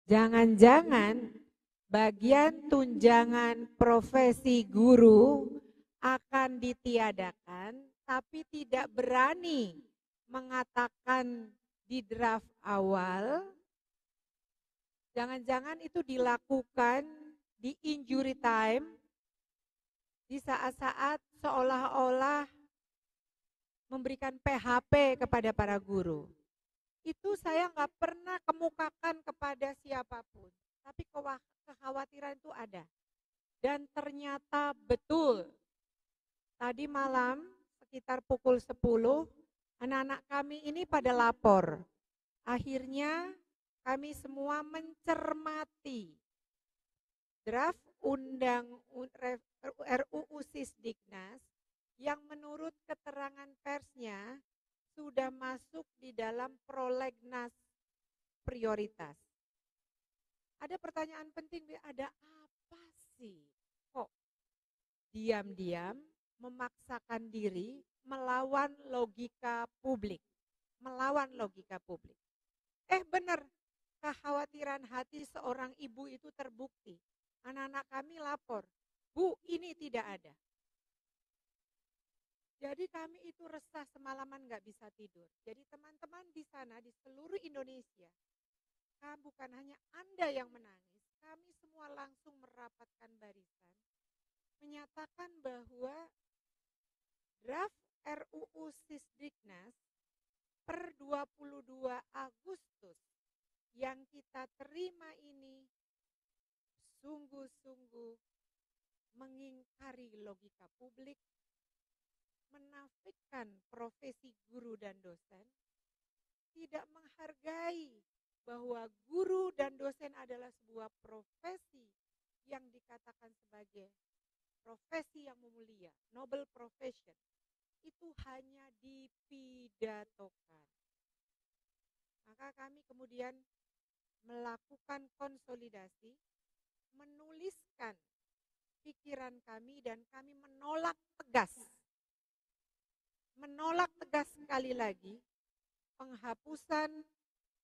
Jangan-jangan bagian tunjangan profesi guru akan ditiadakan, tapi tidak berani mengatakan di draft awal. Jangan-jangan itu dilakukan di injury time, di saat-saat seolah-olah memberikan PHP kepada para guru. Itu saya nggak pernah kemukakan kepada siapapun, tapi kekhawatiran itu ada. Dan ternyata betul, tadi malam sekitar pukul 10, anak-anak kami ini pada lapor. Akhirnya kami semua mencermati draft RUU Sisdiknas yang menurut keterangan persnya sudah masuk di dalam prolegnas prioritas. Ada pertanyaan penting, ada apa sih? Kok diam-diam memaksakan diri melawan logika publik? Melawan logika publik. Benar, kekhawatiran hati seorang ibu itu terbukti. Anak-anak kami lapor, Bu, ini tidak ada. Jadi kami itu resah semalaman nggak bisa tidur. Jadi teman-teman di sana di seluruh Indonesia, bukan hanya Anda yang menangis, kami semua langsung merapatkan barisan, menyatakan bahwa draft RUU Sisdiknas per 22 Agustus yang kita terima ini sungguh-sungguh mengingkari logika publik, menafikan profesi guru dan dosen, tidak menghargai bahwa guru dan dosen adalah sebuah profesi yang dikatakan sebagai profesi yang mulia, noble profession. Itu hanya dipidatokan. Maka kami kemudian melakukan konsolidasi, menuliskan pikiran kami dan kami menolak tegas sekali lagi penghapusan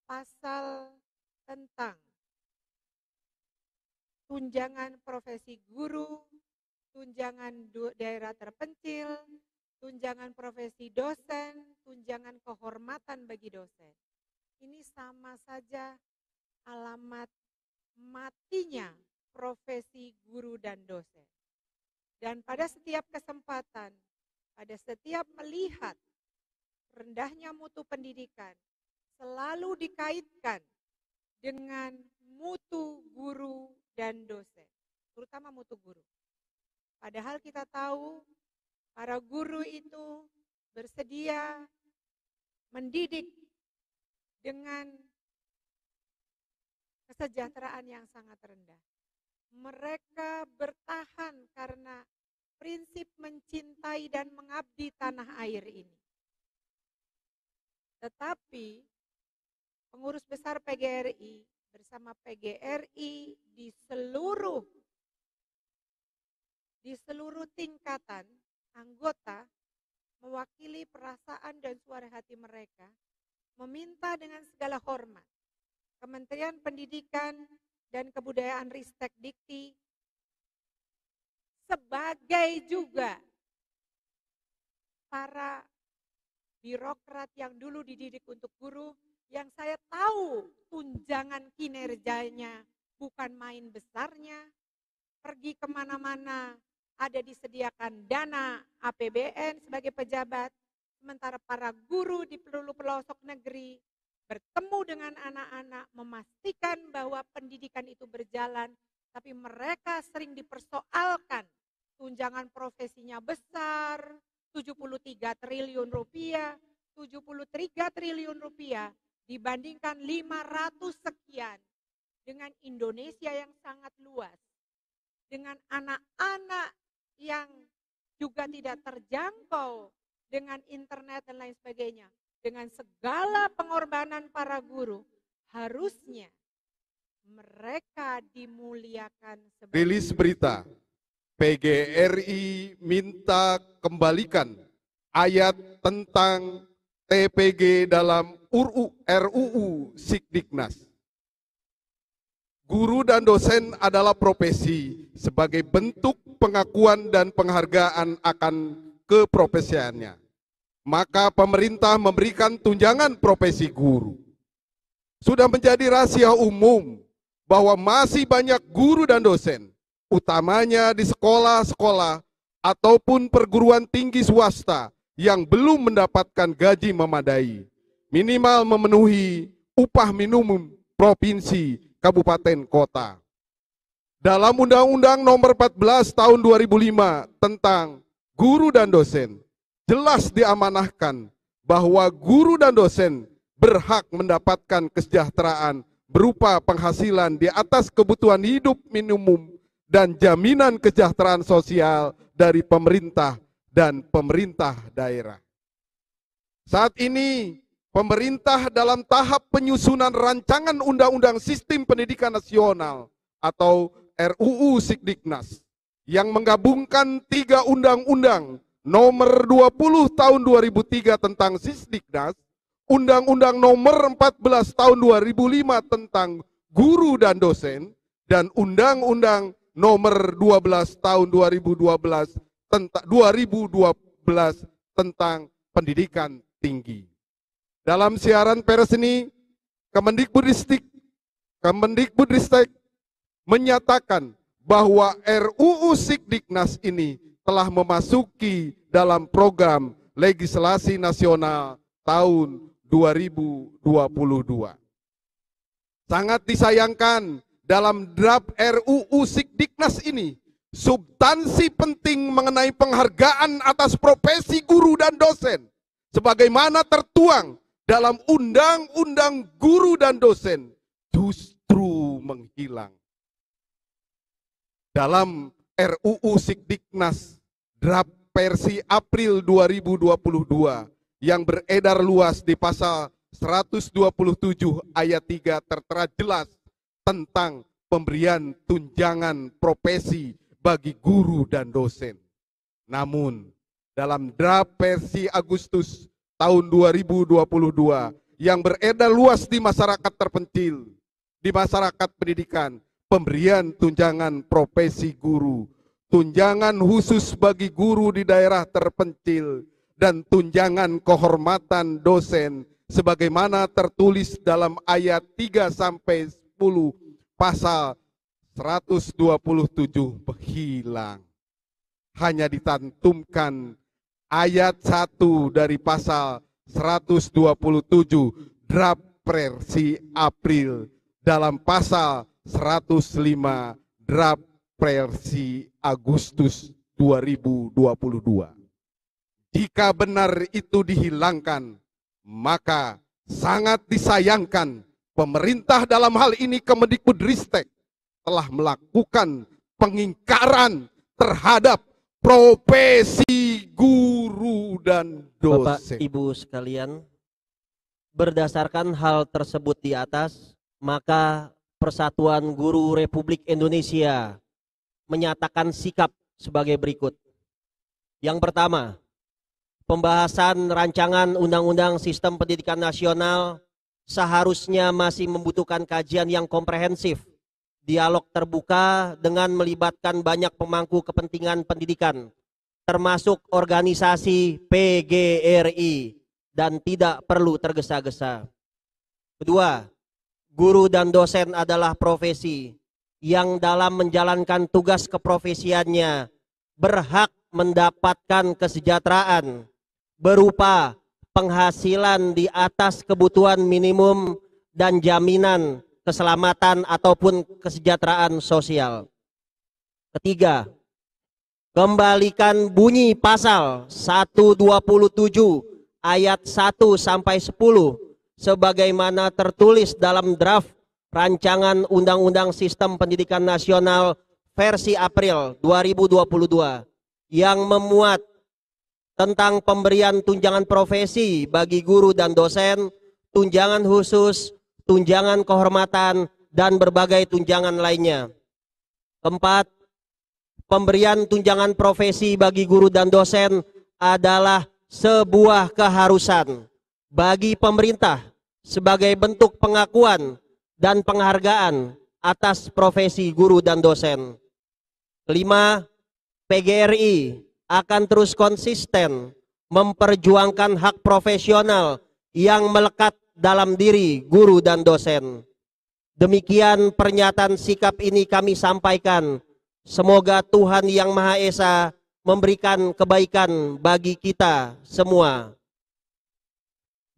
pasal tentang tunjangan profesi guru, tunjangan daerah terpencil, tunjangan profesi dosen, tunjangan kehormatan bagi dosen. Ini sama saja alamat matinya profesi guru dan dosen. Dan pada setiap kesempatan, pada setiap melihat rendahnya mutu pendidikan, selalu dikaitkan dengan mutu guru dan dosen, terutama mutu guru. Padahal kita tahu para guru itu bersedia mendidik dengan kesejahteraan yang sangat rendah. Mereka bertahan karena prinsip mencintai dan mengabdi tanah air ini. Tetapi pengurus besar PGRI bersama PGRI di seluruh tingkatan anggota mewakili perasaan dan suara hati mereka, meminta dengan segala hormat Kementerian Pendidikan dan Kebudayaan Ristek Dikti sebagai juga para birokrat yang dulu dididik untuk guru, yang saya tahu tunjangan kinerjanya bukan main besarnya, pergi kemana-mana ada disediakan dana APBN sebagai pejabat, sementara para guru di pelosok negeri bertemu dengan anak-anak, memastikan bahwa pendidikan itu berjalan, tapi mereka sering dipersoalkan, tunjangan profesinya besar, 73 triliun rupiah, 73 triliun rupiah dibandingkan 500 sekian dengan Indonesia yang sangat luas, dengan anak-anak yang juga tidak terjangkau dengan internet dan lain sebagainya. Dengan segala pengorbanan para guru, harusnya mereka dimuliakan sebagai... Rilis berita, PGRI minta kembalikan ayat tentang TPG dalam RUU Sisdiknas. guru dan dosen adalah profesi sebagai bentuk pengakuan dan penghargaan akan keprofesiannya. Maka pemerintah memberikan tunjangan profesi guru. Sudah menjadi rahasia umum bahwa masih banyak guru dan dosen, utamanya di sekolah-sekolah ataupun perguruan tinggi swasta yang belum mendapatkan gaji memadai, minimal memenuhi upah minimum provinsi, kabupaten, kota. Dalam Undang-Undang Nomor 14 Tahun 2005 tentang guru dan dosen, jelas diamanahkan bahwa guru dan dosen berhak mendapatkan kesejahteraan berupa penghasilan di atas kebutuhan hidup minimum dan jaminan kesejahteraan sosial dari pemerintah dan pemerintah daerah. Saat ini pemerintah dalam tahap penyusunan rancangan Undang-Undang Sistem Pendidikan Nasional atau RUU Sikdiknas yang menggabungkan 3 undang-undang, Nomor 20 Tahun 2003 tentang Sisdiknas, Undang-Undang Nomor 14 Tahun 2005 tentang guru dan dosen, dan Undang-Undang Nomor 12 Tahun 2012 tentang pendidikan tinggi. Dalam siaran pers ini, Kemendikbudristek menyatakan bahwa RUU Sikdiknas ini telah memasuki dalam program legislasi nasional tahun 2022. Sangat disayangkan dalam draft RUU Sikdiknas ini, substansi penting mengenai penghargaan atas profesi guru dan dosen sebagaimana tertuang dalam Undang-Undang Guru dan Dosen justru menghilang. Dalam RUU Sikdiknas draft versi April 2022 yang beredar luas di pasal 127 ayat 3 tertera jelas tentang pemberian tunjangan profesi bagi guru dan dosen. Namun dalam draft versi Agustus tahun 2022 yang beredar luas di masyarakat terpencil, di masyarakat pendidikan, pemberian tunjangan profesi guru, tunjangan khusus bagi guru di daerah terpencil, dan tunjangan kehormatan dosen sebagaimana tertulis dalam ayat 3-10 pasal 127 hilang. Hanya ditantumkan ayat 1 dari pasal 127 draft versi April dalam pasal 105 draft versi Agustus 2022. Jika benar itu dihilangkan, maka sangat disayangkan pemerintah dalam hal ini Kemendikbudristek telah melakukan pengingkaran terhadap profesi guru dan dosen. Bapak Ibu sekalian, berdasarkan hal tersebut di atas, maka Persatuan Guru Republik Indonesia menyatakan sikap sebagai berikut. Yang pertama, pembahasan rancangan Undang-Undang Sistem Pendidikan Nasional seharusnya masih membutuhkan kajian yang komprehensif, dialog terbuka dengan melibatkan banyak pemangku kepentingan pendidikan, termasuk organisasi PGRI, dan tidak perlu tergesa-gesa. Kedua, guru dan dosen adalah profesi yang dalam menjalankan tugas keprofesiannya berhak mendapatkan kesejahteraan berupa penghasilan di atas kebutuhan minimum dan jaminan keselamatan ataupun kesejahteraan sosial. Ketiga, kembalikan bunyi pasal 127 ayat 1-10 sebagaimana tertulis dalam draft rancangan Undang-Undang Sistem Pendidikan Nasional versi April 2022 yang memuat tentang pemberian tunjangan profesi bagi guru dan dosen, tunjangan khusus, tunjangan kehormatan, dan berbagai tunjangan lainnya. Keempat, pemberian tunjangan profesi bagi guru dan dosen adalah sebuah keharusan bagi pemerintah sebagai bentuk pengakuan dan penghargaan atas profesi guru dan dosen. Kelima, PGRI akan terus konsisten memperjuangkan hak profesional yang melekat dalam diri guru dan dosen. Demikian pernyataan sikap ini kami sampaikan. Semoga Tuhan Yang Maha Esa memberikan kebaikan bagi kita semua.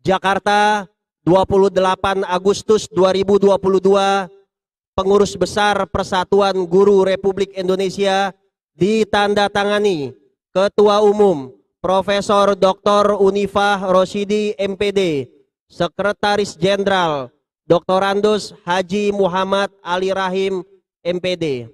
Jakarta, 28 Agustus 2022, Pengurus Besar Persatuan Guru Republik Indonesia ditandatangani Ketua Umum Profesor Dr. Unifah Rosyidi MPD, Sekretaris Jenderal Dr. Haji Muhammad Ali Rahim MPD.